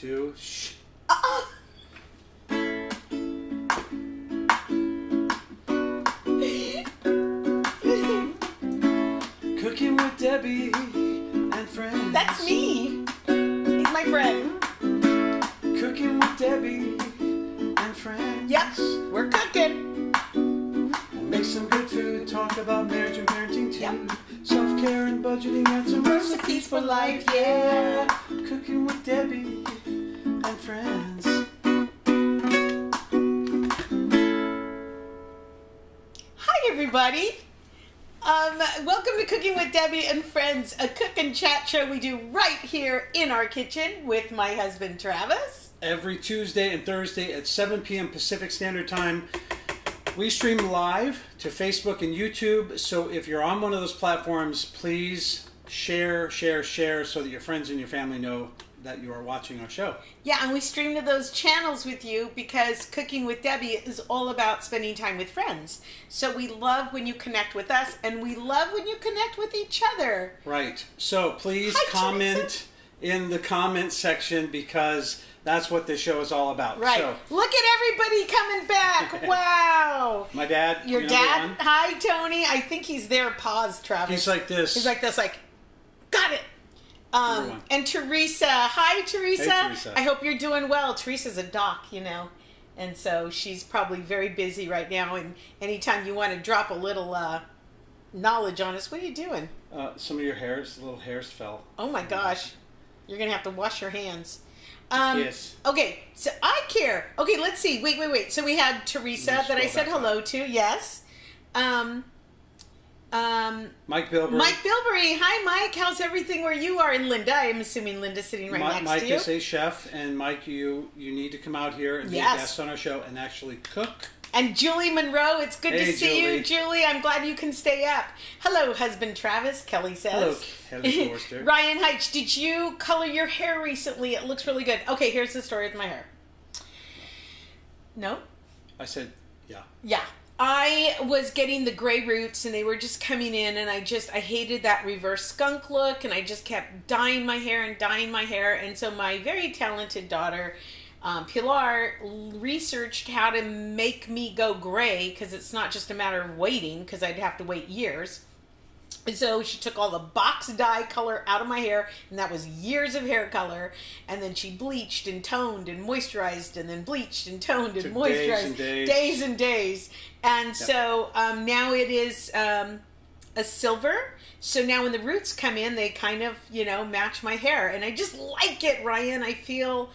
2. Shh. Cooking with Debi and friends. That's me. He's my friend. Cooking with Debi and friends. Yep, we're cooking. We'll make some good food, talk about marriage and parenting too. Yep. Self-care and budgeting and some recipes for life, yeah. Cooking with Debi and friends. Hi, everybody. Welcome to Cooking with Debi and Friends, a cook and chat show we do right here in our kitchen with my husband, Travis. Every Tuesday and Thursday at 7 p.m. Pacific Standard Time. We stream live to Facebook and YouTube, so if you're on one of those platforms, please share so that your friends and your family know that you are watching our show. Yeah, and we stream to those channels with you because Cooking with Debi is all about spending time with friends. So we love when you connect with us, and we love when you connect with each other. Right. So please comment Teresa. in the comment section because that's what this show is all about. Right. So, look at everybody coming back. Wow. my dad. Your dad? Hi, Tony. I think he's there. Pause, Travis. He's like this. He's like this, like, got it. And Teresa. Hi, Teresa. Hey, Teresa. I hope you're doing well. Teresa's a doc, and so she's probably very busy right now. And anytime you want to drop a little knowledge on us, what are you doing? Some of your hairs, little hairs fell. Oh, my gosh. You're going to have to wash your hands. Yes. Okay, so I care. Okay, let's see. Wait. So we had Teresa that I said hello to. Yes. Mike Bilberry. Mike Bilberry. Hi, Mike. How's everything where you are in Linda? I'm assuming Linda's sitting right next Mike to you. is a chef, and Mike, you need to come out here and be a guest on our show and actually cook. And Julie Monroe, it's good to see you, Julie. I'm glad you can stay up. Hello, husband Travis, Kelly says. Hello, Kelly Forster. Ryan Heitch, did you color your hair recently? It looks really good. Okay, here's the story with my hair. No? I said, yeah. Yeah. I was getting the gray roots and they were just coming in, and I hated that reverse skunk look, and I just kept dyeing my hair. And so my very talented daughter, Pilar, researched how to make me go gray, because it's not just a matter of waiting, because I'd have to wait years. And so she took all the box dye color out of my hair, and that was years of hair color. And then she bleached and toned and moisturized, and then bleached and toned and moisturized. Days and days. And so now it is a silver. So now when the roots come in, they kind of, match my hair. And I just like it, Ryan. I feel,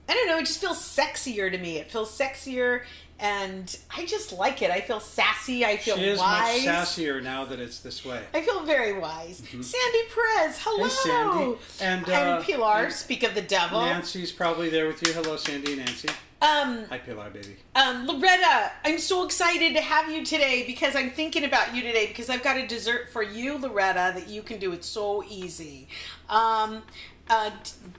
I don't know, it just feels sexier to me. It feels sexier. And I just like it. I feel sassy. I feel wise. She is much sassier now that it's this way. I feel very wise. Mm-hmm. Sandy Perez, hello. Hey, Sandy. And Pilar, speak of the devil. Nancy's probably there with you. Hello, Sandy and Nancy. Hi, Pilar, baby. Loretta, I'm so excited to have you today because I'm thinking about you today because I've got a dessert for you, Loretta, that you can do. It's so easy.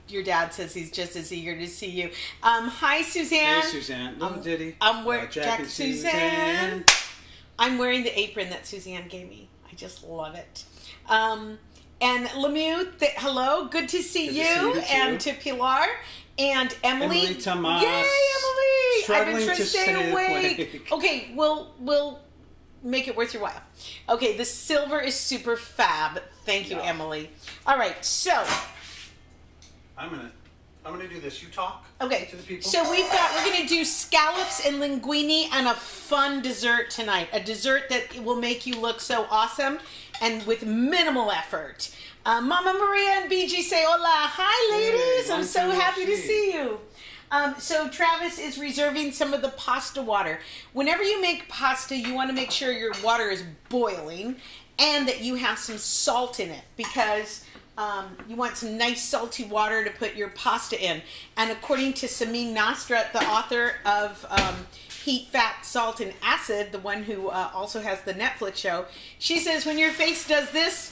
Your dad says he's just as eager to see you. Hi, Suzanne. Hey, Suzanne. Little ditty. I'm wearing Jack and Suzanne. I'm wearing the apron that Suzanne gave me. I just love it. And Lemieux, hello. Good to see you. And to Pilar. And Emily. Emily Tomas. Yay, Emily. I've been trying to stay awake. Okay, we'll make it worth your while. Okay, the silver is super fab. Thank you, Emily. All right, so I'm gonna do this. You talk. Okay. To the people. So we're gonna do scallops and linguine and a fun dessert tonight. A dessert that will make you look so awesome and with minimal effort. Mama Maria and BG say hola. Hi, ladies. I'm so happy to see you. So Travis is reserving some of the pasta water. Whenever you make pasta, you want to make sure your water is boiling and that you have some salt in it because you want some nice salty water to put your pasta in. And according to Samin Nasrat, the author of Heat, Fat, Salt, and Acid, the one who also has the Netflix show, she says when your face does this,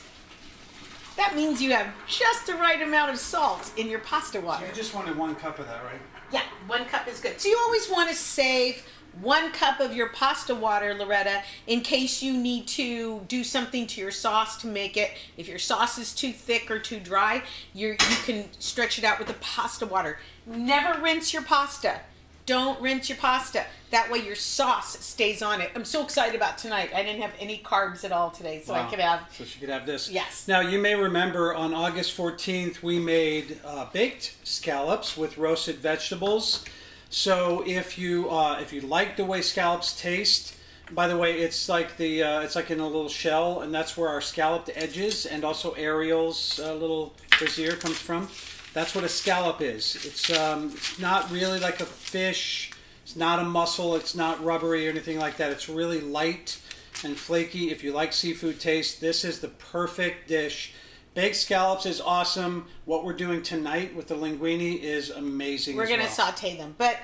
that means you have just the right amount of salt in your pasta water. So you just wanted 1 cup of that, right? Yeah, 1 cup is good. So you always want to save 1 cup of your pasta water, Loretta, in case you need to do something to your sauce to make it. If your sauce is too thick or too dry, you can stretch it out with the pasta water. Never rinse your pasta. Don't rinse your pasta. That way your sauce stays on it. I'm so excited about tonight. I didn't have any carbs at all today, so I could have... So she could have this. Yes. Now, you may remember on August 14th, we made baked scallops with roasted vegetables. So if you like the way scallops taste, by the way, it's like it's like in a little shell, and that's where our scalloped edges and also Ariel's little brassiere comes from. That's what a scallop is. It's not really like a fish. It's not a mussel. It's not rubbery or anything like that. It's really light and flaky. If you like seafood taste, this is the perfect dish. Baked scallops is awesome. What we're doing tonight with the linguine is amazing. We're going to saute them. But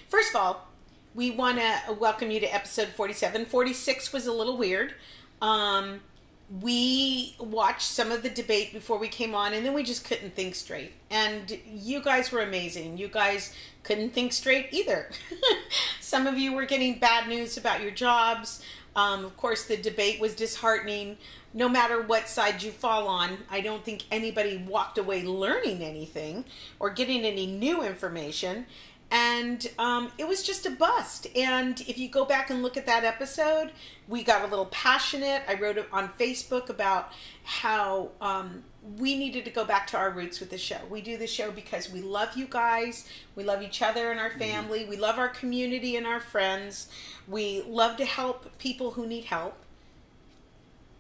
first of all, we want to welcome you to episode 47. 46 was a little weird. We watched some of the debate before we came on, and then we just couldn't think straight. And you guys were amazing. You guys couldn't think straight either. Some of you were getting bad news about your jobs. Of course, the debate was disheartening. No matter what side you fall on, I don't think anybody walked away learning anything or getting any new information. And it was just a bust. And if you go back and look at that episode, we got a little passionate. I wrote it on Facebook about how we needed to go back to our roots with the show. We do the show because we love you guys. We love each other and our family. We love our community and our friends. We love to help people who need help.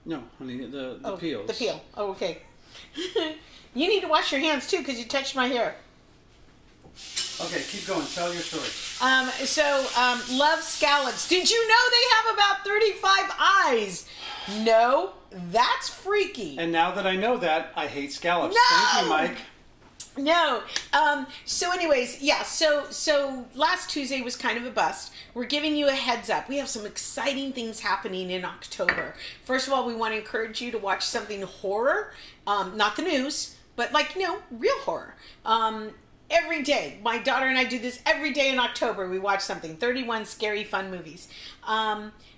No, honey, the peels. The peel. Oh, okay. You need to wash your hands too because you touched my hair. Okay, keep going. Tell your story. Love scallops. Did you know they have about 35 eyes? No, that's freaky. And now that I know that, I hate scallops. No! Thank you, Mike. No. So anyways, yeah, so last Tuesday was kind of a bust. We're giving you a heads up. We have some exciting things happening in October. First of all, we want to encourage you to watch something horror. Not the news, but real horror. Every day. My daughter and I do this every day in October. We watch something. 31 scary, fun movies.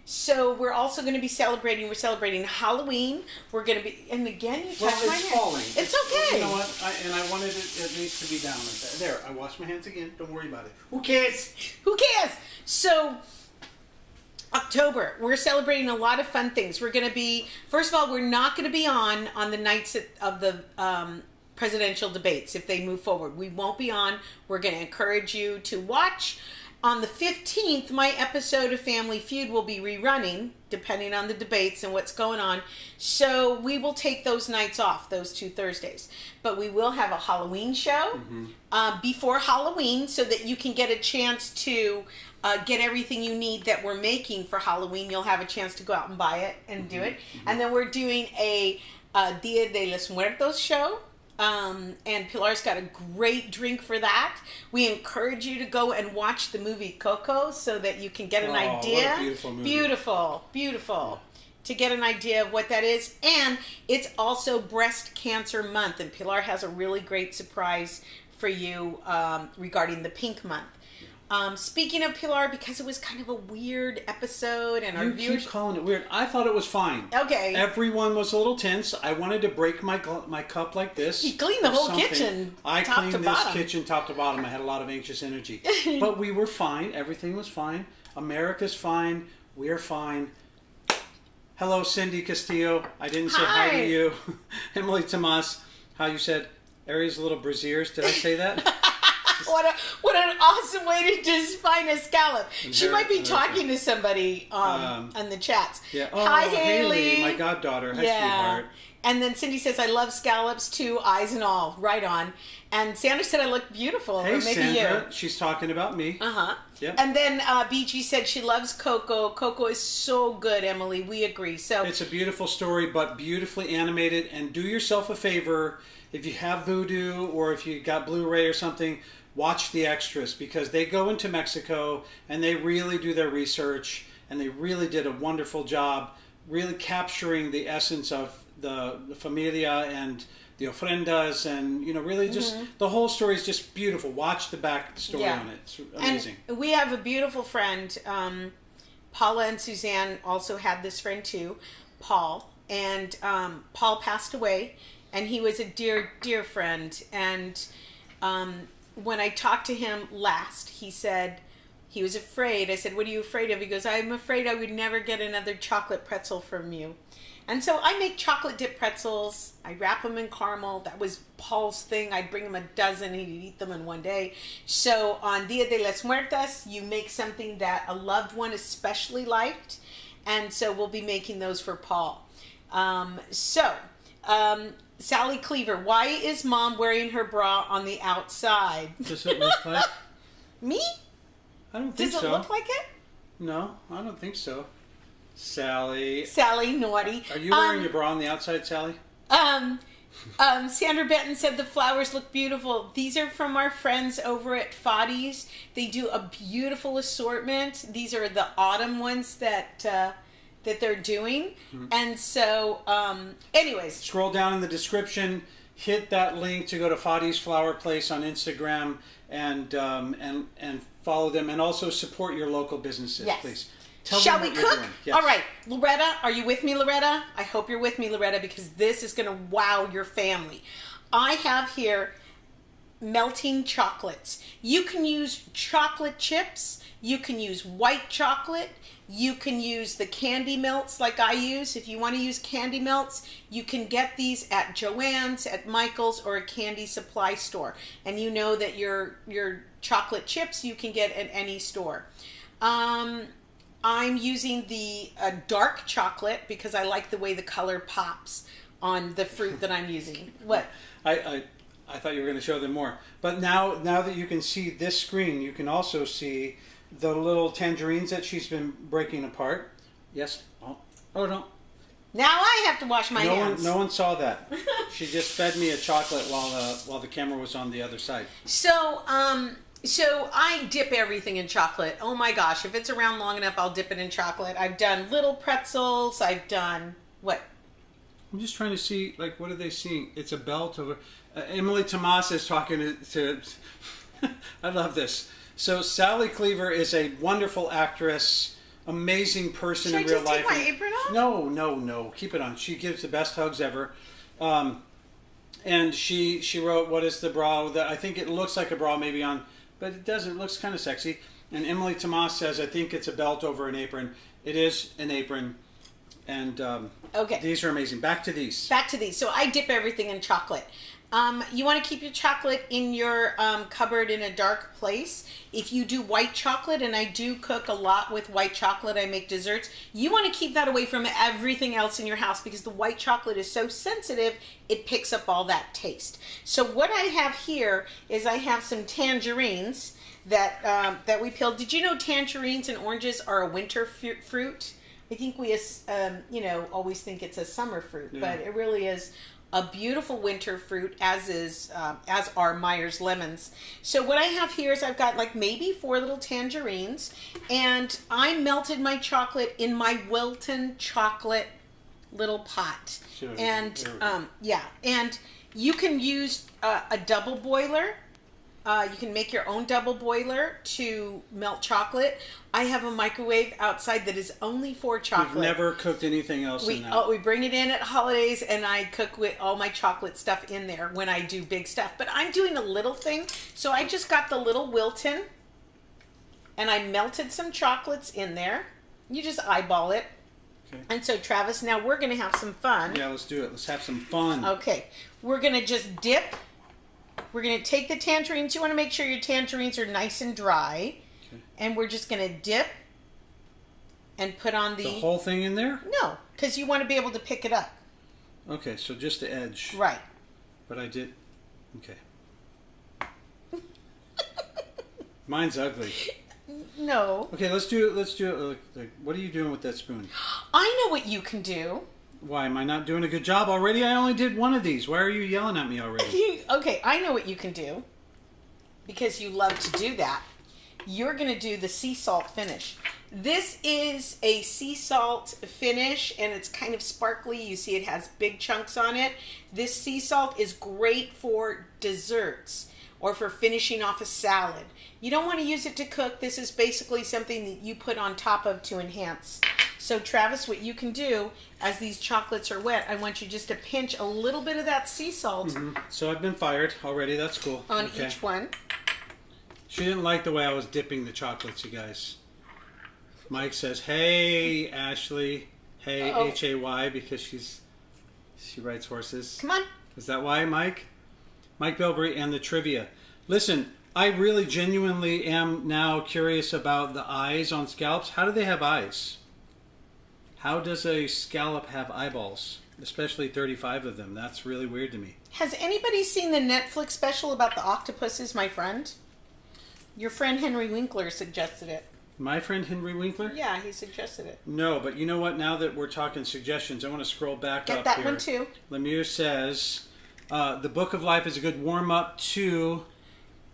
So we're also going to be celebrating. We're celebrating Halloween. We're going to be, and again, you touched my hand. It's falling. It's okay. You know what? I wanted it needs to be down like that. There, I washed my hands again. Don't worry about it. Who cares? Who cares? So, October, we're celebrating a lot of fun things. We're going to be, first of all, we're not going to be on the nights of the presidential debates if they move forward. We won't be on. We're going to encourage you to watch. On the 15th, my episode of Family Feud will be rerunning, depending on the debates and what's going on. So we will take those nights off, those 2 Thursdays. But we will have a Halloween show before Halloween so that you can get a chance to get everything you need that we're making for Halloween. You'll have a chance to go out and buy it and do it. And then we're doing a Dia de los Muertos show. And Pilar's got a great drink for that. We encourage you to go and watch the movie Coco so that you can get an idea. What a beautiful movie. Beautiful. To get an idea of what that is. And it's also Breast Cancer Month. And Pilar has a really great surprise for you regarding the Pink Month. Speaking of Pilar, because it was kind of a weird episode and our viewers... keep calling it weird. I thought it was fine. Okay. Everyone was a little tense. I wanted to break my cup like this. You cleaned the whole kitchen I top cleaned to this bottom. kitchen top to bottom. I had a lot of anxious energy. But we were fine. Everything was fine. America's fine. We're fine. Hello, Cindy Castillo. I didn't say hi to you. Emily Tomas. How you said, Aries little brassieres. Did I say that? What an awesome way to define a scallop. She might be talking to somebody on the chats. Yeah. Hi, Haley. My goddaughter. Hi, sweetheart. And then Cindy says, I love scallops too, eyes and all. Right on. And Sandra said I look beautiful. Hey, or maybe Sandra. you. She's talking about me. Yep. And then BG said she loves Coco. Coco is so good, Emily. We agree. So it's a beautiful story, but beautifully animated. And do yourself a favor, if you have Vudu or if you got Blu-ray or something, watch the extras because they go into Mexico and they really do their research and they really did a wonderful job really capturing the essence of the familia and the ofrendas, and really just the whole story is just beautiful. Watch the back story on it. It's amazing. And we have a beautiful friend. Paula and Suzanne also had this friend too, Paul. And Paul passed away, and he was a dear, dear friend. And when I talked to him last, he said he was afraid. I said, "What are you afraid of?" He goes, "I'm afraid I would never get another chocolate pretzel from you." And so I make chocolate dip pretzels. I wrap them in caramel. That was Paul's thing. I'd bring him a dozen. He'd eat them in one day. So on Dia de las Muertas, you make something that a loved one especially liked. And so we'll be making those for Paul. Sally Cleaver, why is Mom wearing her bra on the outside? Does it look like? Me? I don't think so. Does it look like it? No, I don't think so. Sally, naughty. Are you wearing your bra on the outside, Sally? Sandra Benton said the flowers look beautiful. These are from our friends over at Foddy's. They do a beautiful assortment. These are the autumn ones that they're doing. And so, anyways. Scroll down in the description, hit that link to go to Foddy's Flower Place on Instagram and follow them, and also support your local businesses, please. Shall we cook? Yes. All right. Loretta, are you with me, Loretta? I hope you're with me, Loretta, because this is going to wow your family. I have here melting chocolates. You can use chocolate chips. You can use white chocolate. You can use the candy melts like I use. If you want to use candy melts, you can get these at Joann's, at Michael's, or a candy supply store. And you know that your chocolate chips you can get at any store. I'm using the dark chocolate because I like the way the color pops on the fruit that I'm using. What? I thought you were going to show them more. But now that you can see this screen, you can also see the little tangerines that she's been breaking apart. Yes? Oh no. Now I have to wash my hands. No one saw that. She just fed me a chocolate while the camera was on the other side. So I dip everything in chocolate. Oh my gosh, if it's around long enough, I'll dip it in chocolate. I've done little pretzels. I've done, what? I'm just trying to see, like, what are they seeing? It's a belt over... Emily Tomas is talking to I love this. So Sally Cleaver is a wonderful actress, amazing person in real life. Should I just take my apron off? No. Keep it on. She gives the best hugs ever. And she wrote, what is the bra? I think it looks like a bra maybe on... But it doesn't. It looks kind of sexy. And Emily Tomas says, I think it's a belt over an apron. It is an apron. And okay. These are amazing. Back to these. So I dip everything in chocolate. You want to keep your chocolate in your cupboard in a dark place. If you do white chocolate, and I do cook a lot with white chocolate, I make desserts, you want to keep that away from everything else in your house because the white chocolate is so sensitive, it picks up all that taste. So what I have here is I have some tangerines that we peeled. Did you know tangerines and oranges are a winter fruit? I think we always think it's a summer fruit, but it really is a beautiful winter fruit, as are Meyer's lemons. So what I have here is I've got like maybe 4 little tangerines, and I melted my chocolate in my Wilton chocolate little pot. Sure. And and you can use a double boiler. You can make your own double boiler to melt chocolate. I have a microwave outside that is only for chocolate. We've never cooked anything else in that. We bring it in at holidays, and I cook with all my chocolate stuff in there when I do big stuff. But I'm doing a little thing. So I just got the little Wilton, and I melted some chocolates in there. You just eyeball it. Okay. And so, Travis, now we're going to have some fun. Yeah, let's do it. Let's have some fun. Okay. We're going to just dip. We're going to take the tangerines. You want to make sure your tangerines are nice and dry. Okay. And we're just going to dip and put on the whole thing in there? No, because you want to be able to pick it up. Okay, so just the edge. Right. But I did... Okay. Mine's ugly. No. Okay, let's do it. What are you doing with that spoon? I know what you can do. Why, am I not doing a good job already? I only did one of these. Why are you yelling at me already? Okay, I know what you can do. Because you love to do that. you're going to do the sea salt finish. This is a sea salt finish, and it's kind of sparkly. You see it has big chunks on it. This sea salt is great for desserts or for finishing off a salad. You don't want to use it to cook. This is basically something that you put on top of to enhance. So Travis, what you can do, as these chocolates are wet, I want you just to pinch a little bit of that sea salt. So I've been fired already. That's cool. On each one. She didn't like the way I was dipping the chocolates, you guys. Mike says, "Hey, Ashley." Hey, Hay, because she rides horses. Come on. Is that why, Mike? Mike Bilbrey and the trivia. Listen, I really genuinely am now curious about the eyes on scallops. How do they have eyes? How does a scallop have eyeballs? Especially 35 of them. That's really weird to me. Has anybody seen the Netflix special about the octopuses, my friend? Your friend Henry Winkler suggested it. My friend Henry Winkler? Yeah, he suggested it. No, but you know what? Now that we're talking suggestions, I want to scroll back up here. Get that one too. Lemieux says, the Book of Life is a good warm-up to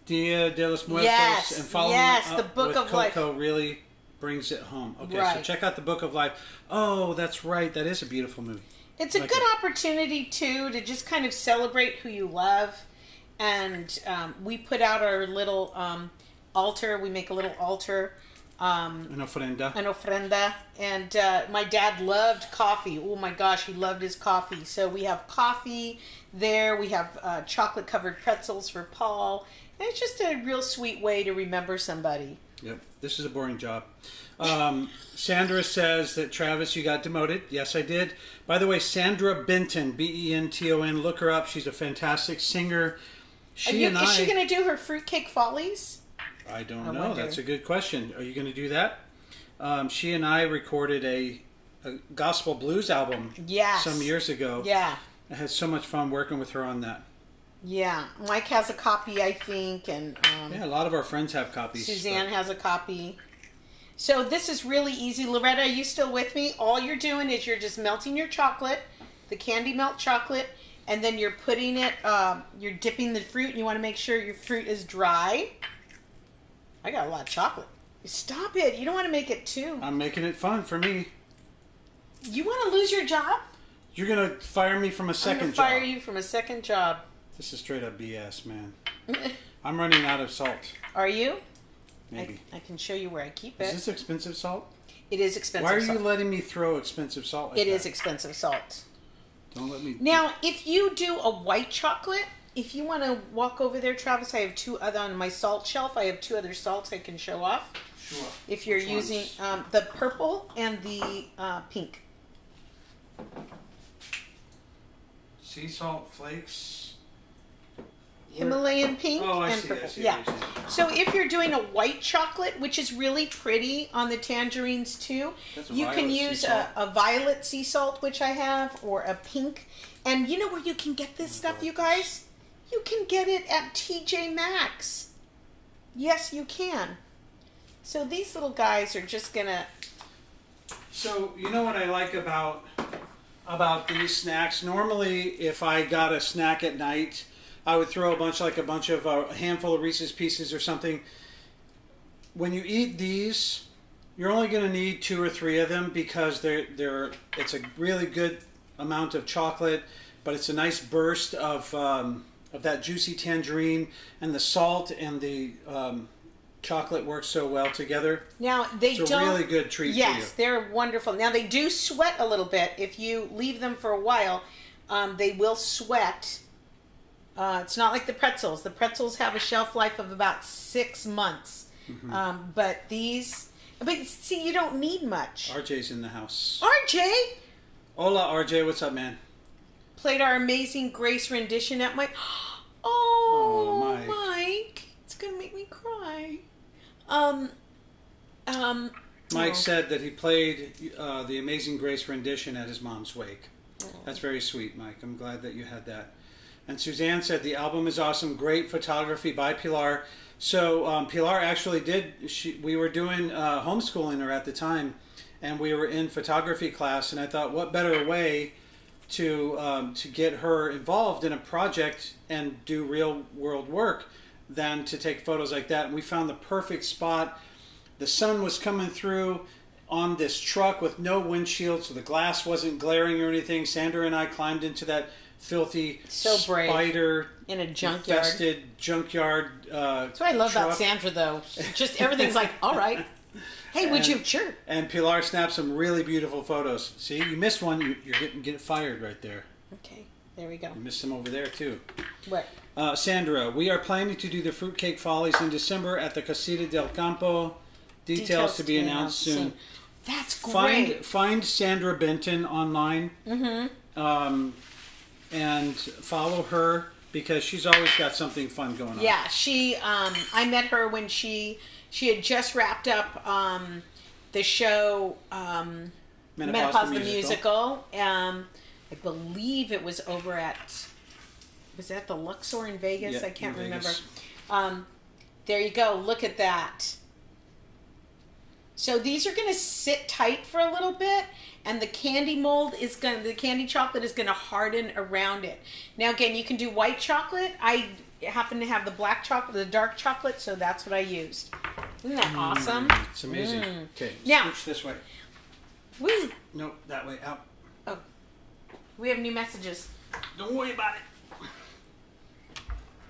Dia de los Muertos. Yes, and following yes, up the Book with of Life. Coco really brings it home. Okay, right. So check out the Book of Life. Oh, that's right. That is a beautiful movie. It's a good opportunity, too, to just kind of celebrate who you love. And we put out our little altar. We make a little altar. An ofrenda. An ofrenda. And my dad loved coffee. Oh my gosh, he loved his coffee. So we have coffee there. We have chocolate-covered pretzels for Paul. And it's just a real sweet way to remember somebody. Yep, this is a boring job. Sandra says that, Travis, you got demoted. Yes, I did. By the way, Sandra Benton, Benton, look her up. She's a fantastic singer. Is she going to do her Fruitcake Follies? I don't know. Wonder. That's a good question. Are you going to do that? She and I recorded a gospel blues album some years ago. Yeah. I had so much fun working with her on that. Yeah. Mike has a copy, I think. And yeah, a lot of our friends have copies. Suzanne has a copy. So this is really easy. Loretta, are you still with me? All you're doing is you're just melting your chocolate, the candy melt chocolate, and then you're putting it, you're dipping the fruit, and you want to make sure your fruit is dry. I got a lot of chocolate. Stop it. You don't want to make it too. I'm making it fun for me. You want to lose your job? You're going to fire me from a second job. I'm going to fire you from a second job. This is straight up BS, man. I'm running out of salt. Are you? Maybe. I can show you where I keep it. Is this expensive salt? It is expensive salt. Why are salt. you letting me throw expensive salt like that? It is expensive salt. Don't let me... Now, if you do a white chocolate, if you want to walk over there, Travis, I have two other on my salt shelf. I have two other salts I can show off. Sure. If you're using the purple and the pink. Sea salt flakes. Himalayan pink and purple. I see. Yeah. So if you're doing a white chocolate, which is really pretty on the tangerines too, you can use a violet sea salt, which I have, or a pink. And you know where you can get this stuff, you guys? You can get it at TJ Maxx. Yes, you can. So these little guys are just gonna... So you know what I like about these snacks? Normally, if I got a snack at night, I would throw a handful of Reese's Pieces or something. When you eat these, you're only going to need 2 or 3 of them because it's a really good amount of chocolate, but it's a nice burst of that juicy tangerine, and the salt and the chocolate work so well together. Now it's a really good treat for you. Yes, they're wonderful. Now they do sweat a little bit. If you leave them for a while, they will sweat. It's not like the pretzels. The pretzels have a shelf life of about 6 months. Mm-hmm. But see, you don't need much. RJ's in the house. RJ? Hola, RJ. What's up, man? Played our Amazing Grace rendition at my... Oh, Mike. It's going to make me cry. Mike said that he played the Amazing Grace rendition at his mom's wake. Oh. That's very sweet, Mike. I'm glad that you had that. And Suzanne said the album is awesome. Great photography by Pilar. So Pilar actually we were doing homeschooling her at the time, and we were in photography class, and I thought, what better way to get her involved in a project and do real world work than to take photos like that. And we found the perfect spot. The sun was coming through on this truck with no windshield, so the glass wasn't glaring or anything. Sandra and I climbed into that filthy spider in a junkyard. Infested junkyard. That's what I love about Sandra, though. Just everything's like, all right. Hey, would you? Sure. And Pilar snapped some really beautiful photos. See, you missed one. You're getting fired right there. Okay, there we go. You missed some over there too. What? Sandra, we are planning to do the Fruitcake Follies in December at the Casita del Campo. Details to be announced soon. That's great. Find Sandra Benton online. Mm-hmm. And follow her because she's always got something fun going on. Yeah, she. I met her when she had just wrapped up the show Menopause the Musical. I believe it was over at. Was that the Luxor in Vegas? Yeah, I can't remember. Vegas. There you go. Look at that. So these are going to sit tight for a little bit, and the candy the candy chocolate is going to harden around it. Now again, you can do white chocolate. I happen to have the black chocolate, the dark chocolate, so that's what I used. Isn't that awesome? It's amazing. Okay, now switch this way. Woo! No, that way, out. Oh, we have new messages. Don't worry about it.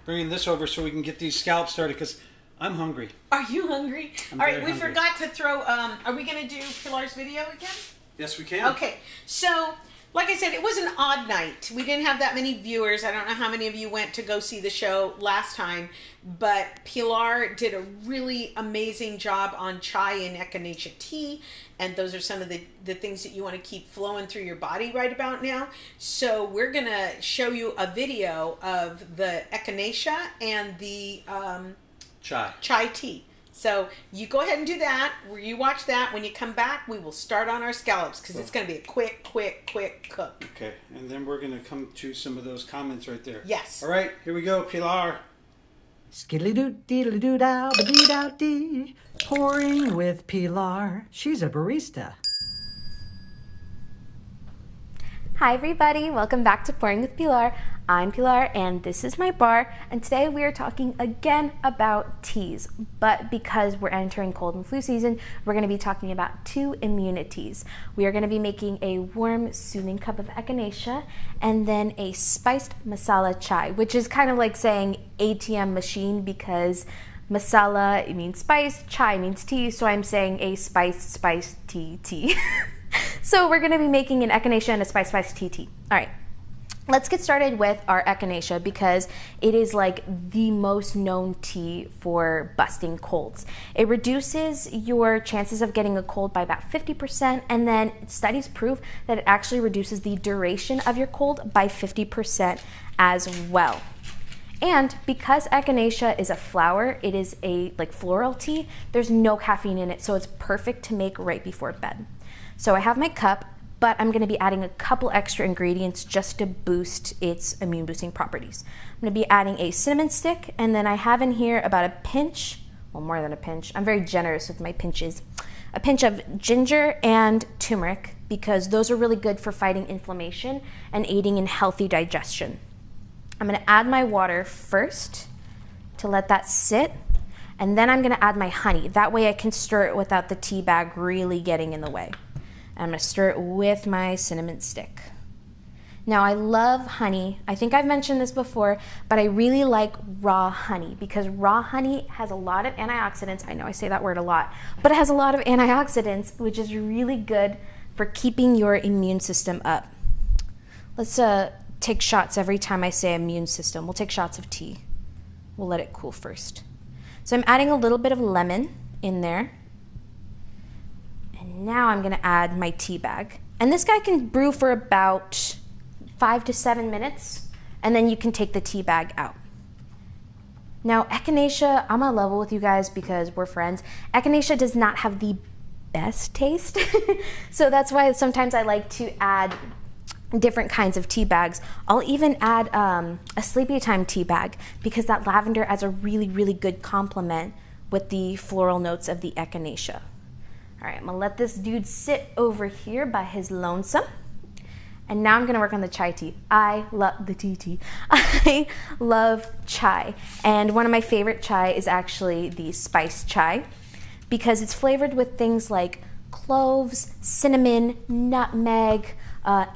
Bringing this over so we can get these scallops started because I'm hungry. Are you hungry? I'm All right, very we hungry. forgot to throw, are we going to do Pilar's video again? Yes, we can. Okay, so like I said, it was an odd night. We didn't have that many viewers. I don't know how many of you went to go see the show last time, but Pilar did a really amazing job on chai and echinacea tea, and those are some of the things that you want to keep flowing through your body right about now. So we're going to show you a video of the echinacea and the chai tea. So you go ahead and do that. You watch that. When you come back, we will start on our scallops because it's going to be a quick cook. Okay, and then we're going to come to some of those comments right there. Yes. All right, here we go, Pilar. Skiddly-doo-dee-doo-dow-ba-dee-dow-dee. Pouring with Pilar. She's a barista. Hi everybody, welcome back to Pouring with Pilar. I'm Pilar and this is my bar, and today we are talking again about teas, but because we're entering cold and flu season, we're going to be talking about two immunities. We are going to be making a warm, soothing cup of echinacea and then a spiced masala chai, which is kind of like saying ATM machine because masala, it means spice, chai means tea, so I'm saying a spiced tea. So we're going to be making an echinacea and a spiced tea. All right. Let's get started with our echinacea because it is like the most known tea for busting colds. It reduces your chances of getting a cold by about 50%, and then studies prove that it actually reduces the duration of your cold by 50% as well. And because echinacea is a flower, it is a floral tea, there's no caffeine in it, so it's perfect to make right before bed. So I have my cup, but I'm going to be adding a couple extra ingredients just to boost its immune boosting properties. I'm going to be adding a cinnamon stick, and then I have in here about a pinch, well, more than a pinch, I'm very generous with my pinches, a pinch of ginger and turmeric because those are really good for fighting inflammation and aiding in healthy digestion. I'm going to add my water first to let that sit, and then I'm going to add my honey. That way I can stir it without the tea bag really getting in the way. I'm going to stir it with my cinnamon stick. Now I love honey. I think I've mentioned this before, but I really like raw honey because raw honey has a lot of antioxidants. I know I say that word a lot, but it has a lot of antioxidants, which is really good for keeping your immune system up. Let's take shots every time I say immune system. We'll take shots of tea. We'll let it cool first. So I'm adding a little bit of lemon in there. And now I'm going to add my tea bag. And this guy can brew for about 5 to 7 minutes, and then you can take the tea bag out. Now, echinacea, I'm on level with you guys because we're friends. Echinacea does not have the best taste. So that's why sometimes I like to add different kinds of tea bags. I'll even add a sleepy time tea bag because that lavender adds a really, really good complement with the floral notes of the echinacea. All right, I'm gonna let this dude sit over here by his lonesome. And now I'm going to work on the chai tea. I love the tea. I love chai. And one of my favorite chai is actually the spiced chai because it's flavored with things like cloves, cinnamon, nutmeg,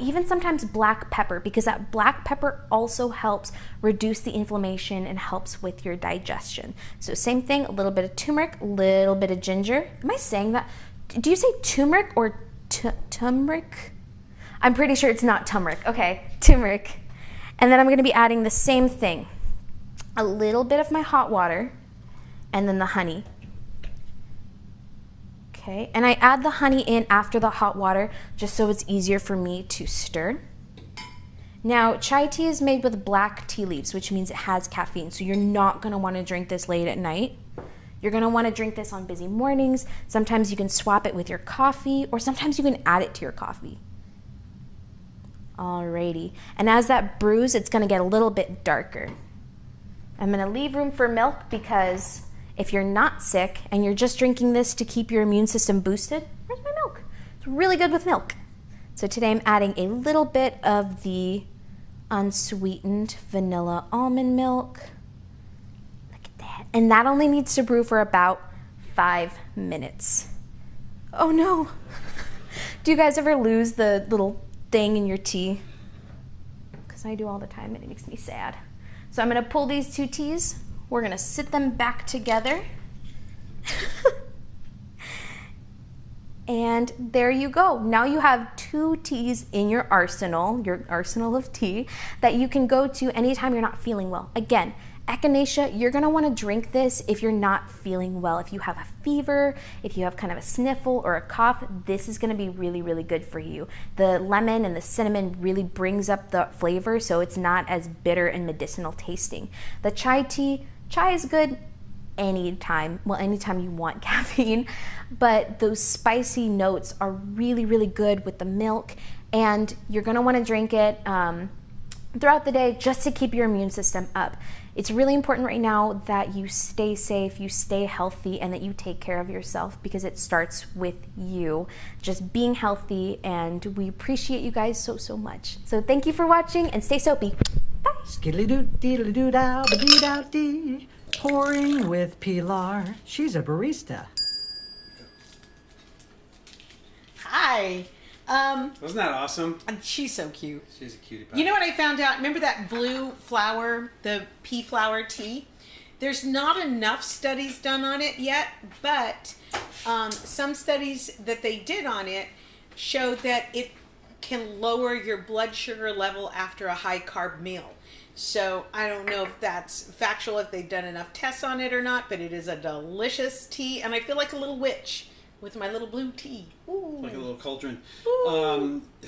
even sometimes black pepper, because that black pepper also helps reduce the inflammation and helps with your digestion. So same thing, a little bit of turmeric, a little bit of ginger. Am I saying that? Do you say turmeric or turmeric? I'm pretty sure it's not turmeric. Okay, turmeric. And then I'm going to be adding the same thing. A little bit of my hot water and then the honey. Okay, and I add the honey in after the hot water just so it's easier for me to stir. Now, chai tea is made with black tea leaves, which means it has caffeine, so you're not going to want to drink this late at night. You're going to want to drink this on busy mornings. Sometimes you can swap it with your coffee, or sometimes you can add it to your coffee. Alrighty, and as that brews, it's going to get a little bit darker. I'm going to leave room for milk because if you're not sick and you're just drinking this to keep your immune system boosted, where's my milk? It's really good with milk. So today I'm adding a little bit of the unsweetened vanilla almond milk. Look at that. And that only needs to brew for about 5 minutes. Oh no. Do you guys ever lose the little thing in your tea? Because I do all the time and it makes me sad. So I'm going to pull these 2 teas. We're going to sit them back together. And there you go. Now you have 2 teas in your arsenal of tea that you can go to anytime you're not feeling well. Again, echinacea, you're going to want to drink this if you're not feeling well. If you have a fever, if you have kind of a sniffle or a cough, this is going to be really, really good for you. The lemon and the cinnamon really brings up the flavor, so it's not as bitter and medicinal tasting. The chai tea, chai is good anytime you want caffeine, but those spicy notes are really, really good with the milk, and you're going to want to drink it throughout the day just to keep your immune system up. It's really important right now that you stay safe, you stay healthy, and that you take care of yourself because it starts with you just being healthy, and we appreciate you guys so, so much. So thank you for watching and stay soapy. Bye. Skiddly-doo-dee-doo-dah-ba-dee-da-dee. Pouring with Pilar. She's a barista. Hi. Wasn't that awesome? She's so cute. She's a cutie pie. You know what I found out? Remember that blue flower, the pea flower tea? There's not enough studies done on it yet, but some studies that they did on it showed that it can lower your blood sugar level after a high carb meal. So I don't know if that's factual, if they've done enough tests on it or not, but it is a delicious tea, and I feel like a little witch with my little blue tea. Ooh. Like a little cauldron.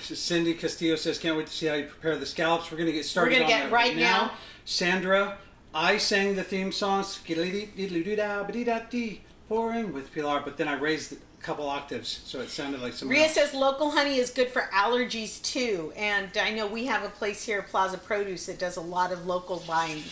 Cindy Castillo says, can't wait to see how you prepare the scallops. We're going to get started on that right now. Sandra, I sang the theme song, pouring with Pilar, but then I raised a couple octaves, so it sounded like somebody else. Rhea says local honey is good for allergies too, and I know we have a place here, Plaza Produce, that does a lot of local buying.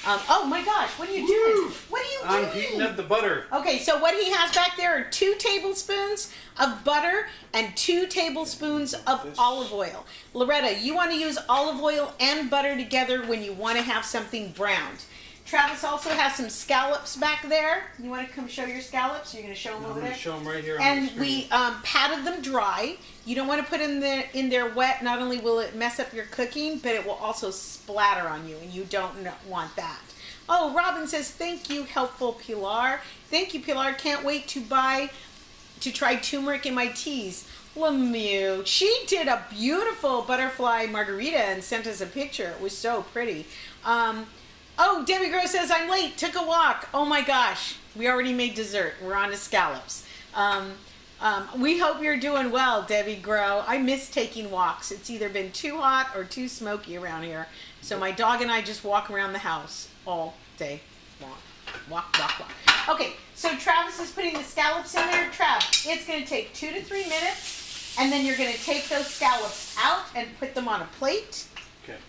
Oh my gosh, what are you doing? What are you doing? I'm heating up the butter. Okay, so what he has back there are 2 tablespoons of butter and 2 tablespoons of olive oil. Loretta, you want to use olive oil and butter together when you want to have something browned. Travis also has some scallops back there. You want to come show your scallops? You're going to show them over there? I'm going to show them right here on the And screen. we patted them dry. You don't want to put them in there wet. Not only will it mess up your cooking, but it will also splatter on you, and you don't want that. Oh, Robin says, thank you, helpful Pilar. Thank you, Pilar. Can't wait to try turmeric in my teas. Lemieux. She did a beautiful butterfly margarita and sent us a picture. It was so pretty. Oh, Debbie Gross says, I'm late, took a walk. Oh my gosh, we already made dessert. We're on to scallops. We hope you're doing well, Debbie Grow. I miss taking walks. It's either been too hot or too smoky around here. So my dog and I just walk around the house all day long. Walk. Okay, so Travis is putting the scallops in there. Trav, it's going to take 2 to 3 minutes, and then you're going to take those scallops out and put them on a plate. Okay.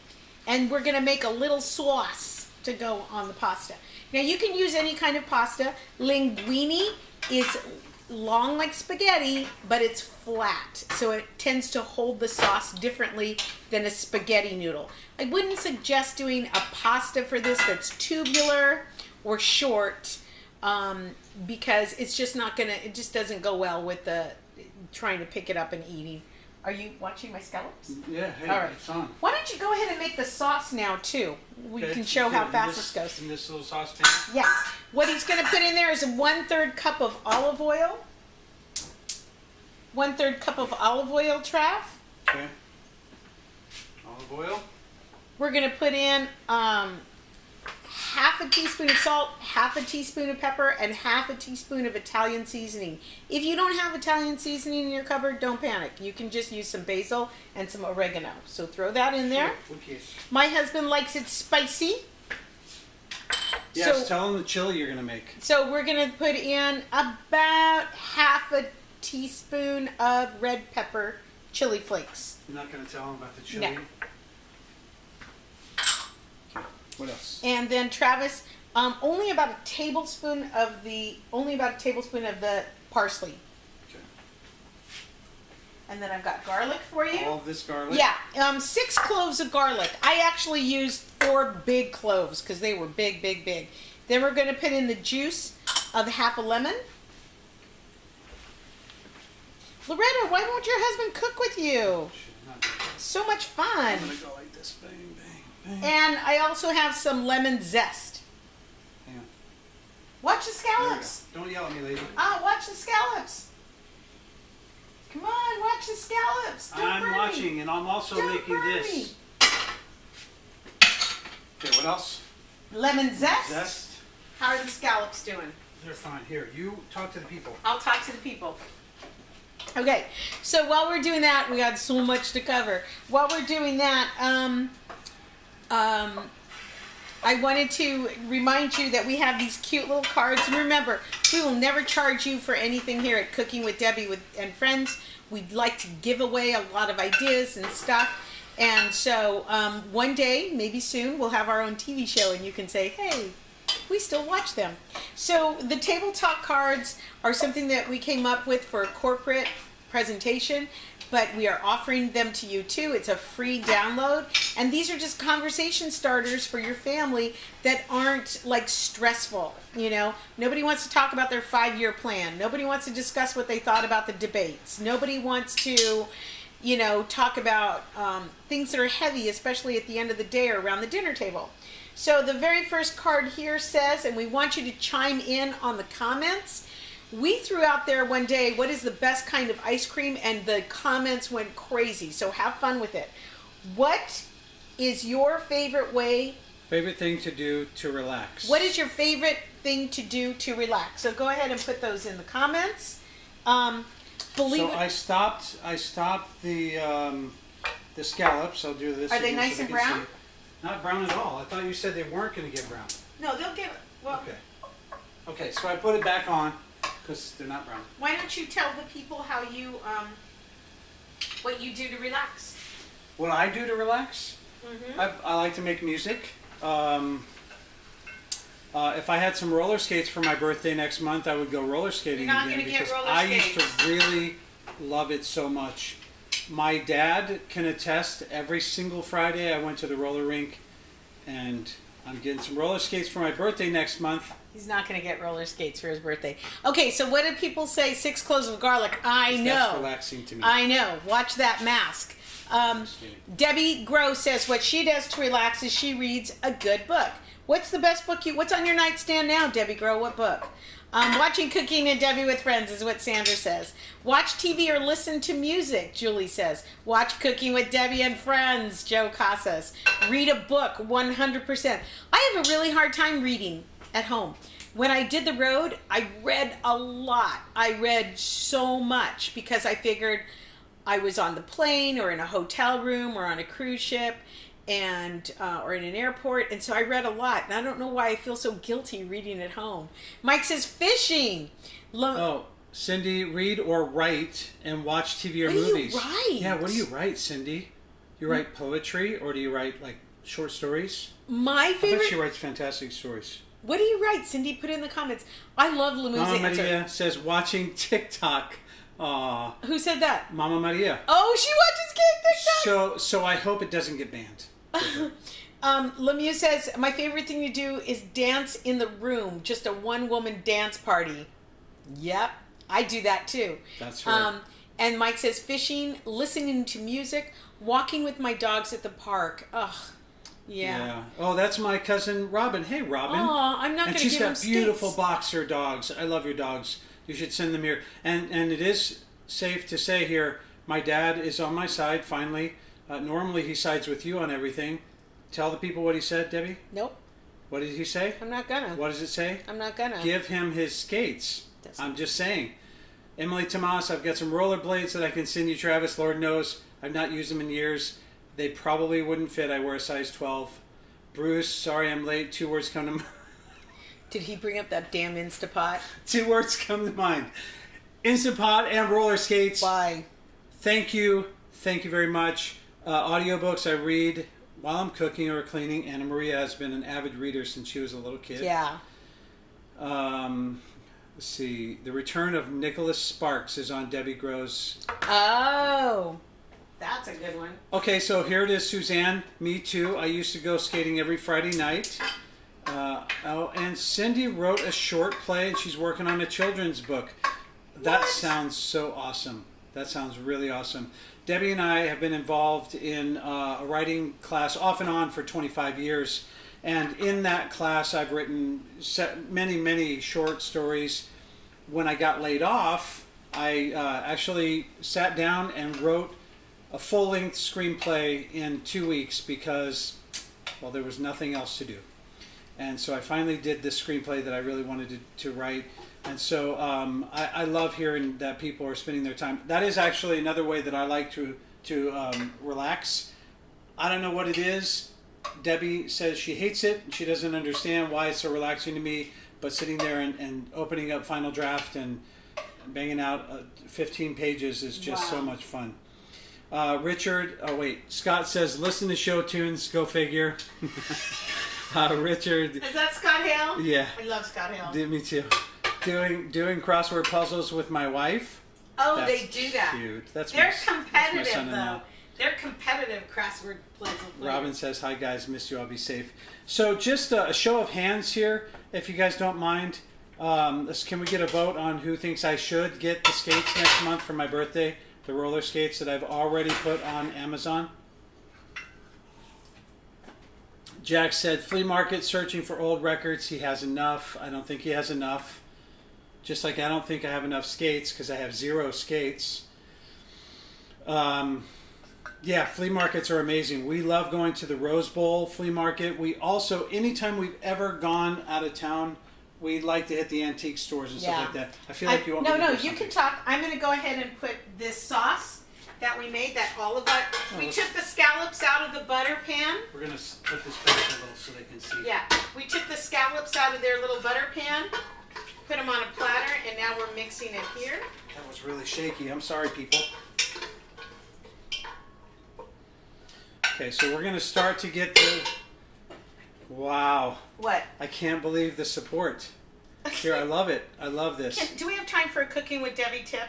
And we're going to make a little sauce to go on the pasta. Now you can use any kind of pasta. Linguine is long like spaghetti, but it's flat. So it tends to hold the sauce differently than a spaghetti noodle. I wouldn't suggest doing a pasta for this that's tubular or short, because it's just not gonna, it just doesn't go well with the trying to pick it up and eating. Are you watching my scallops? Yeah, hey, all right. It's on. Why don't you go ahead and make the sauce now too? We can show how fast this goes. In this little saucepan? Yes. What he's going to put in there is 1/3 cup of olive oil. 1/3 cup of olive oil, Trav. Okay. Olive oil. We're going to put in half a teaspoon of salt, half a teaspoon of pepper, and half a teaspoon of Italian seasoning. If you don't have Italian seasoning in your cupboard, don't panic. You can just use some basil and some oregano. So throw that in there. Okay. My husband likes it spicy. Yes, So- tell him the chili you're going to make. So we're going to put in about half a teaspoon of red pepper chili flakes. You're not going to tell him about the chili? No. What else? And then Travis, only about a tablespoon of the parsley. Okay. And then I've got garlic for you. All of this garlic? Yeah, 6 cloves of garlic. I actually used 4 big cloves because they were big, big, big. Then we're going to put in the juice of half a lemon. Loretta, why won't your husband cook with you? So much fun. I'm going to go like this. Bang, bang, bang. And I also have some lemon zest. Hang on. Watch the There we go. scallops. Don't yell at me, lady. Watch the scallops. Come on, watch the scallops. Don't I'm burn me. watching, and I'm also Don't making burn this. me. Okay, what else? Lemon zest. Zest. How are the scallops doing? They're fine. Here, you talk to the people. I'll talk to the people. Okay, so while we're doing that, we got so much to cover. While we're doing that, I wanted to remind you that we have these cute little cards. And remember, we will never charge you for anything here at Cooking with Debbie and Friends. We'd like to give away a lot of ideas and stuff. And so one day, maybe soon, we'll have our own TV show and you can say, hey, we still watch them. So the tabletop cards are something that we came up with for a corporate presentation, but we are offering them to you too. It's a free download, and these are just conversation starters for your family that aren't like stressful. You know, nobody wants to talk about their 5-year plan. Nobody wants to discuss what they thought about the debates. Nobody wants to, you know, talk about things that are heavy, especially at the end of the day or around the dinner table. So the very first card here says, and we want you to chime in on the comments. We threw out there one day, what is the best kind of ice cream? And the comments went crazy. So have fun with it. What is your favorite way? Favorite thing to do to relax? What is your favorite thing to do to relax? So go ahead and put those in the comments. I stopped the scallops. I'll do this. Are they again nice so and they can brown? see. Not brown at all. I thought you said they weren't going to get brown. No, they'll get, well, Okay. Okay, so I put it back on because they're not brown. why don't you tell the people how you, what you do to relax? What I do to relax? Mm-hmm. I like to make music. If I had some roller skates for my birthday next month, I would go roller skating You're not again gonna get because roller I used skates. to really love it so much. My dad can attest. Every single Friday, I went to the roller rink, and I'm getting some roller skates for my birthday next month. He's not going to get roller skates for his birthday. Okay, so what did people say? 6 cloves of garlic. I know. That's relaxing to me. I know. Watch that mask. Debbie Grow says what she does to relax is she reads a good book. What's the best book what's on your nightstand now, Debbie Grow? What book? Watching Cooking and Debbie with Friends is what Sandra says. Watch TV or listen to music, Julie says. Watch Cooking with Debbie and Friends, Joe Casas. Read a book, 100%. I have a really hard time reading at home. When I did the road, I read a lot. I read so much because I figured I was on the plane or in a hotel room or on a cruise ship and or in an airport, and so I read a lot, and I don't know why I feel so guilty reading at home. Mike says fishing. Cindy, read or write and watch TV or What do you movies. write? Yeah, what do you write, Cindy? You write poetry, or do you write like short stories. My I bet favorite. she writes fantastic stories. What do you write? Cindy, put it in the comments. I love Lamu's Mama answer. Maria says watching TikTok. Aw. Who said that? Mama Maria. Oh, she watches TikTok. So I hope it doesn't get banned. Lemieux says, my favorite thing to do is dance in the room. Just a one-woman dance party. Yep, I do that too. That's right. And Mike says, fishing, listening to music, walking with my dogs at the park. Ugh, yeah. Oh, that's my cousin Robin. Hey, Robin. Oh, I'm not going to give him And she's got beautiful skates. boxer dogs. I love your dogs. You should send them here. And it is safe to say here, my dad is on my side finally. Normally he sides with you on everything. Tell the people what he said, Debbie. Nope. What did he say? I'm not gonna. What does it say? I'm not gonna. Give him his skates. I'm just saying. Emily Tomas, I've got some rollerblades that I can send you, Travis. Lord knows I've not used them in years. They probably wouldn't fit. I wear a size 12. Bruce, sorry I'm late. 2 words come to mind. Did he bring up that damn Instapot? 2 words come to mind. Instapot and roller skates. Why? Thank you. Thank you very much. Audiobooks I read while I'm cooking or cleaning. Anna Maria has been an avid reader since she was a little kid. Yeah. Let's see. The Return of Nicholas Sparks is on Debbie Gross. Oh. That's a good one. Okay, so here it is, Suzanne. Me too. I used to go skating every Friday night. And Cindy wrote a short play, and she's working on a children's book. That sounds so awesome. That sounds really awesome. Debbie and I have been involved in a writing class off and on for 25 years. And in that class, I've written many, many short stories. When I got laid off, I actually sat down and wrote a full-length screenplay in 2 weeks because, well, there was nothing else to do. And so I finally did this screenplay that I really wanted to write. And so I love hearing that people are spending their time. That is actually another way that I like to relax. I don't know what it is. Debbie says she hates it. She doesn't understand why it's so relaxing to me. But sitting there and opening up Final Draft and banging out 15 pages is just so much fun. Scott says, listen to show tunes, go figure. Richard. Is that Scott Hale? Yeah. I love Scott Hale. Me too. Doing crossword puzzles with my wife. Oh, That's they do that. Cute. They're that's competitive, my son-in-law. though. They're competitive crossword puzzle players. Robin says, hi guys, missed you, I'll be safe. So just a show of hands here, if you guys don't mind. Can we get a vote on who thinks I should get the skates next month for my birthday? The roller skates that I've already put on Amazon. Jack said, flea market searching for old records. He has enough. I don't think he has enough. Just like I don't think I have enough skates because I have 0 skates. Yeah, flea markets are amazing. We love going to the Rose Bowl flea market. We also, anytime we've ever gone out of town, we like to hit the antique stores and stuff like that. I feel like you want me to do you can talk. I'm going to go ahead and put this sauce that we made, that olive oil. We took the scallops out of the butter pan. We're going to put this back a little so they can see. Yeah, we took the scallops out of their little butter pan, put them on a platter, and now we're mixing it here. That was really shaky. I'm sorry, people. Okay, so we're going to start to get the... Wow. What? I can't believe the support. Here, I love it. I love this. Do we have time for a cooking with Debbie tip?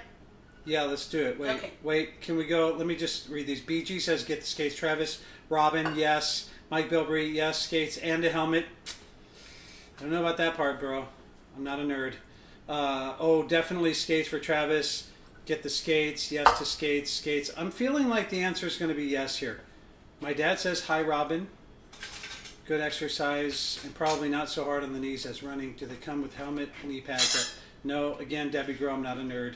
Yeah, let's do it. Wait, can we go? Let me just read these. BG says, get the skates. Travis, Robin, yes. Mike Bilbrey, yes. Skates and a helmet. I don't know about that part, bro. I'm not a nerd. Definitely skates for Travis. Get the skates. Yes to skates. Skates. I'm feeling like the answer is going to be yes here. My dad says, hi, Robin. Good exercise and probably not so hard on the knees as running. Do they come with helmet, knee pads? No. Again, Debbie Grow, I'm not a nerd.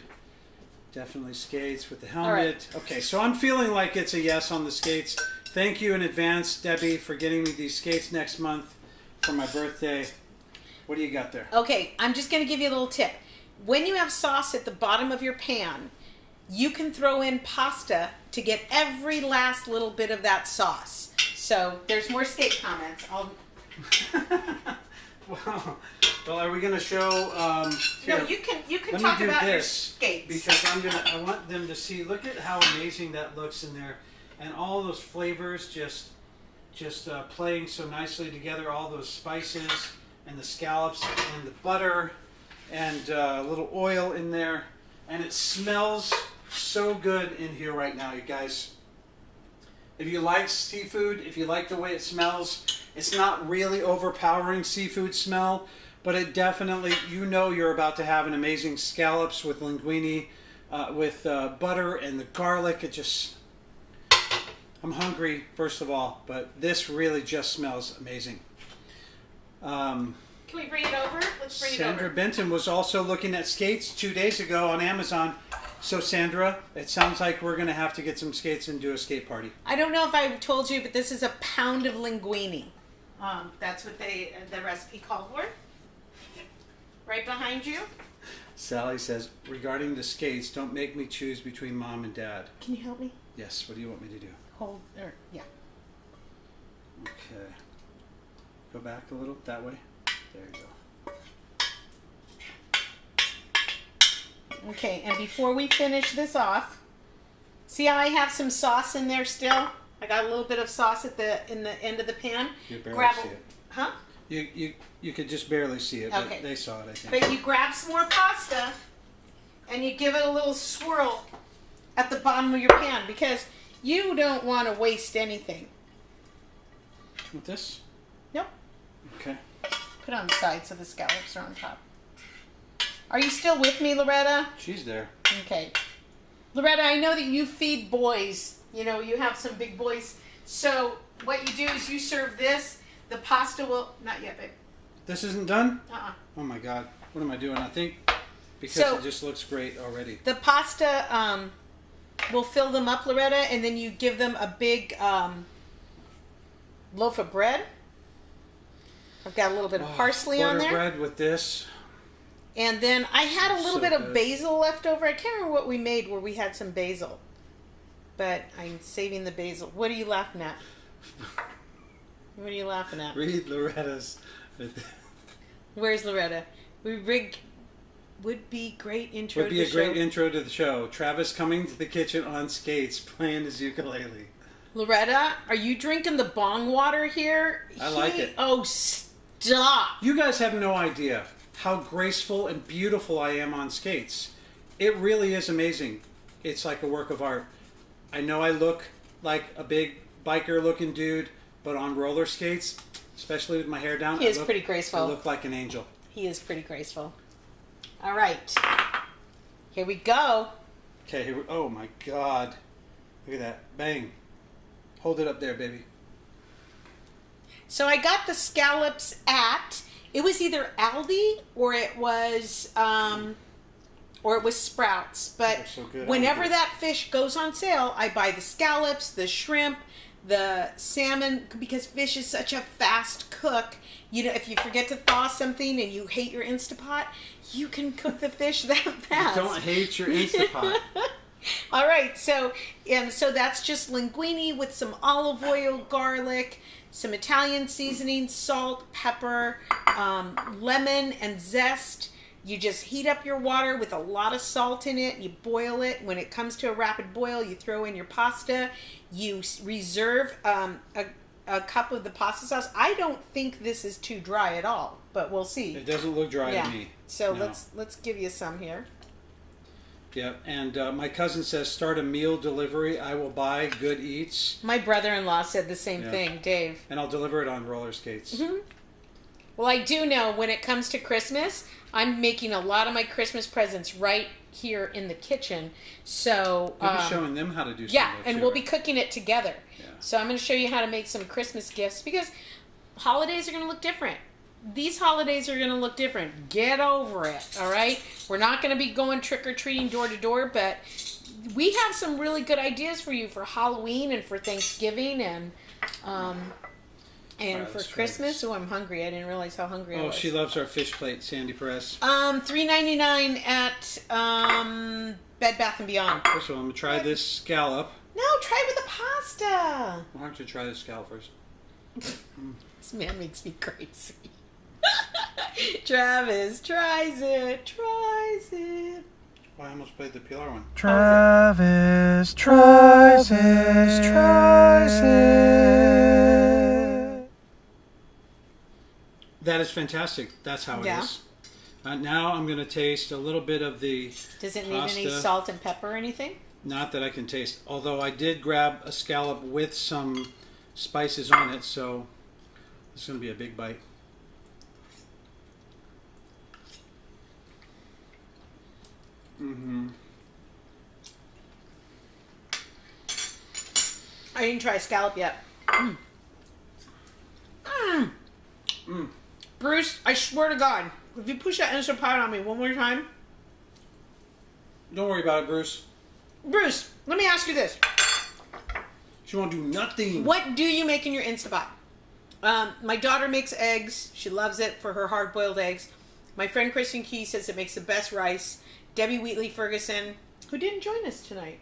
Definitely skates with the helmet. Right. Okay, so I'm feeling like it's a yes on the skates. Thank you in advance, Debbie, for getting me these skates next month for my birthday. What do you got there? Okay, I'm just going to give you a little tip. When you have sauce at the bottom of your pan, you can throw in pasta to get every last little bit of that sauce. So there's more skate comments. Well, are we going to show? No, you can talk about your skates because I want them to see. Look at how amazing that looks in there, and all those flavors just just playing so nicely together, all those spices and the scallops and the butter and a little oil in there. And it smells so good in here right now, you guys. If you like seafood, if you like the way it smells, it's not really overpowering seafood smell, but it definitely, you know you're about to have an amazing scallops with linguine, with butter and the garlic. It just, I'm hungry, first of all, but this really just smells amazing. Can we bring it over? Let's bring it over. Sandra Benton was also looking at skates 2 days ago on Amazon. So Sandra, it sounds like we're going to have to get some skates and do a skate party. I don't know if I told you, but this is a pound of linguine. That's what the recipe called for. Right behind you. Sally says, regarding the skates, don't make me choose between mom and dad. Can you help me? Yes, what do you want me to do? Hold, or, yeah. Okay. Go back a little, that way. There you go. Okay, and before we finish this off, see how I have some sauce in there still? I got a little bit of sauce at in the end of the pan. You barely Grab see it. Huh? You could just barely see it, Okay. but they saw it, I think. But you grab some more pasta and you give it a little swirl at the bottom of your pan because you don't want to waste anything. With this? Nope. Okay. Put it on the side so the scallops are on top. Are you still with me, Loretta? She's there. Okay. Loretta, I know that you feed boys. You know, you have some big boys. So what you do is you serve this. The pasta will... Not yet, babe. This isn't done? Uh-uh. Oh my God. What am I doing? I think because So- it just looks great already. The pasta will fill them up, Loretta, and then you give them a big loaf of bread. I've got a little bit of parsley on there. Bread with this. And then I had a little So bit of good. basil left over. I can't remember what we made where we had some basil. But I'm saving the basil. What are you laughing at? What are you laughing at? Read Loretta's. Where's Loretta? Would be great intro Would to be the a great show. intro to the show. Travis coming to the kitchen on skates, playing his ukulele. Loretta, are you drinking the bong water here? I like it. Oh, stop. You guys have no idea how graceful and beautiful I am on skates. It really is amazing. It's like a work of art. I know I look like a big biker looking dude, but on roller skates, especially with my hair down, He is pretty graceful. I look like an angel. He is pretty graceful. All right. Here we go. Okay, here we, oh my God. Look at that. Bang. Hold it up there, baby. So I got the scallops at, it was either Aldi or it was Sprouts. But They're so good. whenever Aldi. that fish goes on sale, I buy the scallops, the shrimp, the salmon, because fish is such a fast cook. You know, if you forget to thaw something and you hate your Instapot, you can cook the fish that fast. Don't hate your Instapot. All right, so that's just linguine with some olive oil, garlic, some Italian seasoning, salt, pepper, lemon, and zest. You just heat up your water with a lot of salt in it. You boil it. When it comes to a rapid boil, you throw in your pasta. You reserve a cup of the pasta sauce. I don't think this is too dry at all, but we'll see. It doesn't look dry to me. So No. let's give you some here. Yep, and my cousin says, start a meal delivery. I will buy Good Eats. My brother-in-law said the same Yeah. thing, Dave. And I'll deliver it on roller skates. Mm-hmm. Well, I do know when it comes to Christmas, I'm making a lot of my Christmas presents right here in the kitchen. So We'll be showing them how to do something. yeah, and we'll be cooking it together. Yeah. So I'm going to show you how to make some Christmas gifts because holidays are going to look different. These holidays are going to look different. Get over it, all right? We're not going to be going trick-or-treating door to door, but we have some really good ideas for you for Halloween and for Thanksgiving and Right, for let's try Christmas. this. Oh, I'm hungry. I didn't realize how hungry I Oh, was. she loves our fish plate, Sandy Press. $3.99 at Bed Bath & Beyond. First of all, I'm going to try this scallop. No, try with the pasta. Why don't you try this scallop first? This man makes me crazy. Travis tries it. Oh, I almost played the PR one. Travis, tries it. That is fantastic. That's how it is. Now I'm going to taste a little bit of the Does it need pasta. any salt and pepper or anything? Not that I can taste. Although I did grab a scallop with some spices on it, so it's going to be a big bite. I didn't try a scallop yet. Bruce, I swear to God, if you push that Instant Pot on me one more time. Don't worry about it, Bruce. Bruce, let me ask you this. She won't do nothing. What do you make in your Instant Pot? My daughter makes eggs. She loves it for her hard-boiled eggs. My friend Kristen Key says it makes the best rice. Debbie Wheatley Ferguson, who didn't join us tonight.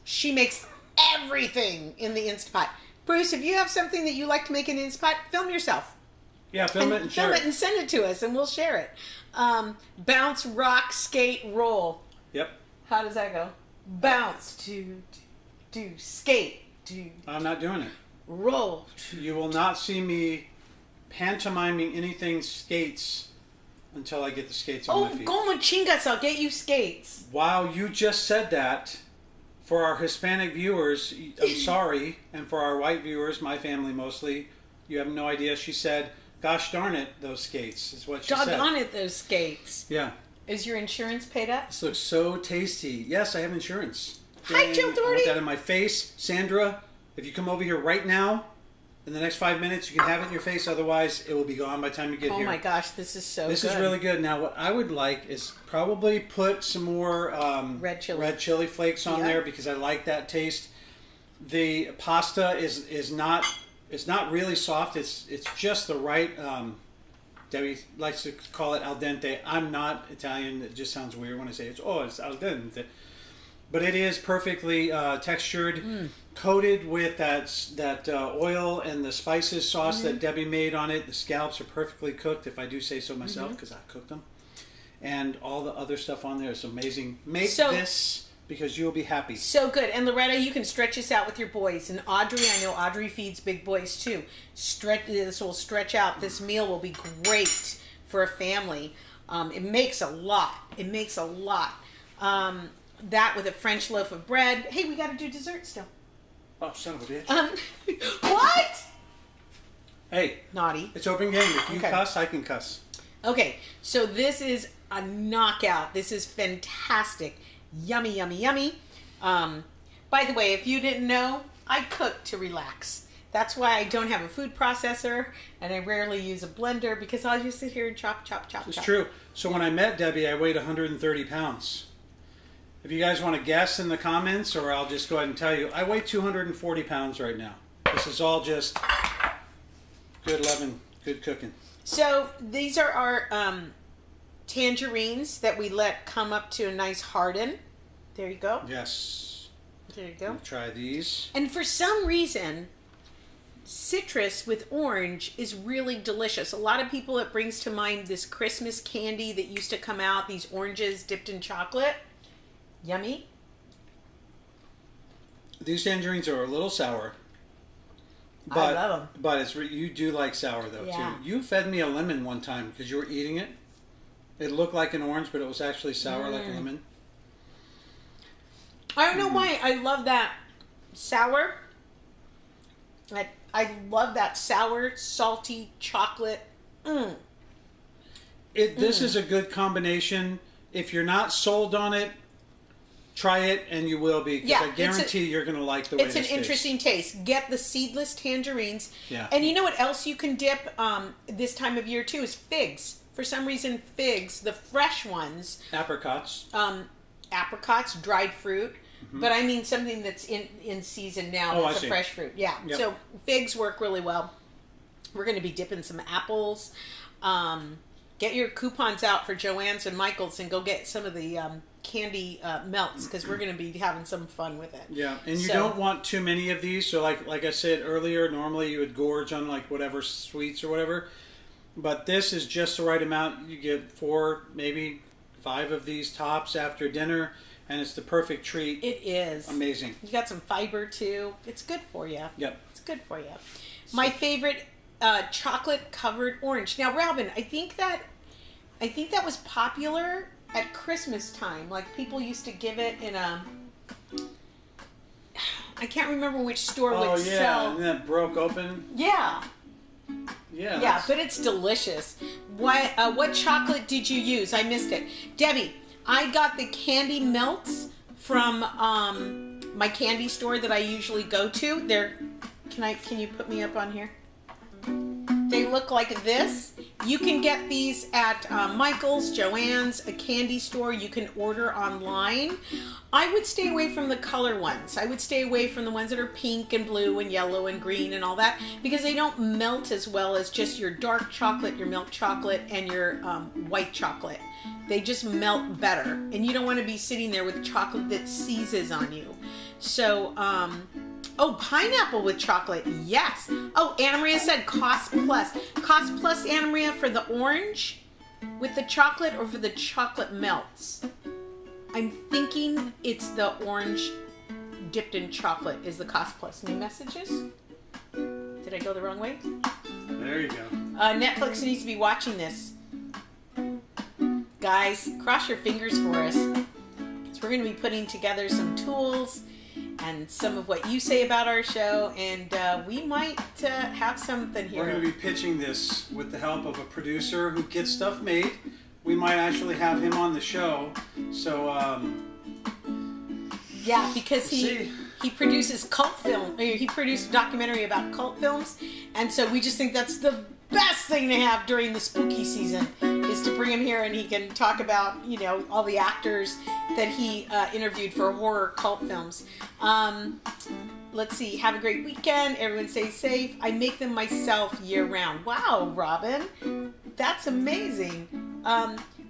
She makes everything in the Instant Pot. Bruce, if you have something that you like to make in the Instant Pot, film yourself. Yeah, film it and share it. And send it to us, and we'll share it. Bounce, rock, skate, roll. Yep. How does that go? Bounce, do, skate, do. I'm not doing it. Roll. You will not see me pantomiming anything skates until I get the skates on my feet. Oh, como chingas, I'll get you skates. Wow, you just said that. For our Hispanic viewers, I'm sorry. And for our white viewers, my family mostly, you have no idea. She said, gosh darn it, those skates, is what she said. Doggone it, those skates. Yeah. Is your insurance paid up? This looks so tasty. Yes, I have insurance. Hi, Jill I Doherty. want that in my face. Sandra, if you come over here right now, in the next 5 minutes, you can have it in your face. Otherwise, it will be gone by the time you get here. Oh my gosh, this is so good. This is really good. Now, what I would like is probably put some more red chili flakes on there because I like that taste. The pasta is not really soft. It's just the right. Debbie likes to call it al dente. I'm not Italian. It just sounds weird when I say it's al dente. But it is perfectly textured, coated with that oil and the spices sauce that Debbie made on it. The scallops are perfectly cooked, if I do say so myself, because I cooked them. And all the other stuff on there is amazing. Make this because you'll be happy. So good. And Loretta, you can stretch this out with your boys. And Audrey, I know Audrey feeds big boys too. This will stretch out. This meal will be great for a family. It makes a lot. That with a French loaf of bread. Hey, we got to do dessert still. Oh, son of a bitch. What? Hey. Naughty. It's open game. If you cuss, I can cuss. Okay, so this is a knockout. This is fantastic. Yummy, yummy, yummy. By the way, if you didn't know, I cook to relax. That's why I don't have a food processor, and I rarely use a blender, because I'll just sit here and chop. It's true. So when I met Debbie, I weighed 130 pounds. If you guys want to guess in the comments, or I'll just go ahead and tell you, I weigh 240 pounds right now. This is all just good loving, good cooking. So these are our tangerines that we let come up to a nice harden. There you go. Yes. There you go. Try these. And for some reason, citrus with orange is really delicious. A lot of people, it brings to mind this Christmas candy that used to come out, these oranges dipped in chocolate. Yummy. These tangerines are a little sour. But, I love them. But you do like sour though too. You fed me a lemon one time because you were eating it. It looked like an orange, but it was actually sour like a lemon. I don't know why I love that sour. I love that sour, salty chocolate. This is a good combination. If you're not sold on it, try it and you will be. Because I guarantee you're going to like the way it's an interesting taste. Get the seedless tangerines. Yeah. And you know what else you can dip this time of year too is figs. For some reason, figs, the fresh ones. Apricots. Apricots, dried fruit. But I mean something that's in season now. Oh, that's a fresh fruit. Yeah. Yep. So figs work really well. We're going to be dipping some apples. Get your coupons out for Joann's and Michael's and go get some of the candy melts, because we're going to be having some fun with it. Yeah, and you don't want too many of these. So like I said earlier, normally you would gorge on like whatever sweets or whatever. But this is just the right amount. You get 4, maybe 5 of these tops after dinner, and it's the perfect treat. It is. Amazing. You got some fiber too. It's good for you. Yep. It's good for you. My favorite chocolate covered orange. Now, Robin, I think that was popular at Christmas time. Like people used to give it in a. I can't remember which store would sell. And that broke open. Yeah. Yeah, but it's delicious. What chocolate did you use? I missed it. Debbie, I got the candy melts from my candy store that I usually go to. Can you put me up on here? They look like this. You can get these at Michael's, Joann's, a candy store. You can order online. I would stay away from the color ones. I would stay away from the ones that are pink and blue and yellow and green and all that because they don't melt as well as just your dark chocolate, your milk chocolate, and your white chocolate. They just melt better. And you don't want to be sitting there with chocolate that seizes on you. So, oh, pineapple with chocolate. Yes. Oh, Anna Maria said cost plus. Cost plus, Anna Maria, for the orange with the chocolate or for the chocolate melts? I'm thinking it's the orange dipped in chocolate is the cost plus. New messages? Did I go the wrong way? There you go. Netflix needs to be watching this. Guys, cross your fingers for us. Because we're going to be putting together some tools and some of what you say about our show, and we might have something here. We're going to be pitching this with the help of a producer who gets stuff made. We might actually have him on the show. So, yeah, because he produces cult film. He produced a documentary about cult films, and so we just think that's the best thing to have during the spooky season is to bring him here and he can talk about, all the actors that he interviewed for horror cult films. Let's see. Have a great weekend. Everyone stay safe. I make them myself year round. Wow, Robin. That's amazing.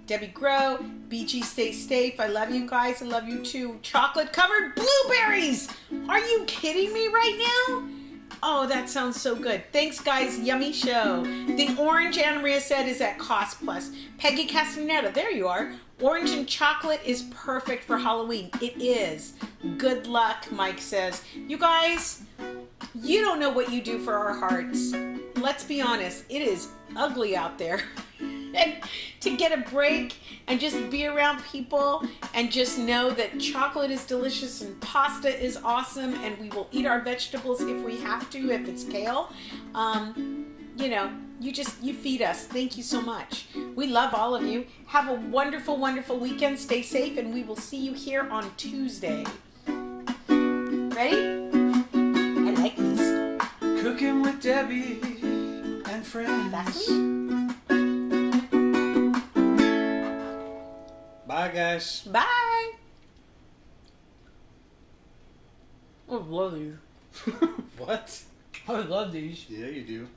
Debbie Grow. BG, stay safe. I love you guys. I love you too. Chocolate covered blueberries. Are you kidding me right now? Oh, that sounds so good. Thanks, guys. Yummy show. The orange, Anna Maria said, is at cost plus. Peggy Castaneda, there you are. Orange and chocolate is perfect for Halloween. It is. Good luck, Mike says. You guys, you don't know what you do for our hearts. Let's be honest. It is ugly out there. And to get a break and just be around people and just know that chocolate is delicious and pasta is awesome and we will eat our vegetables if we have to, if it's kale. You feed us. Thank you so much. We love all of you. Have a wonderful, wonderful weekend. Stay safe, and we will see you here on Tuesday. Ready? I like these. Cooking with Debbie and friends. That's me. Bye, guys. Bye. I love these. What? I love these. Yeah, you do.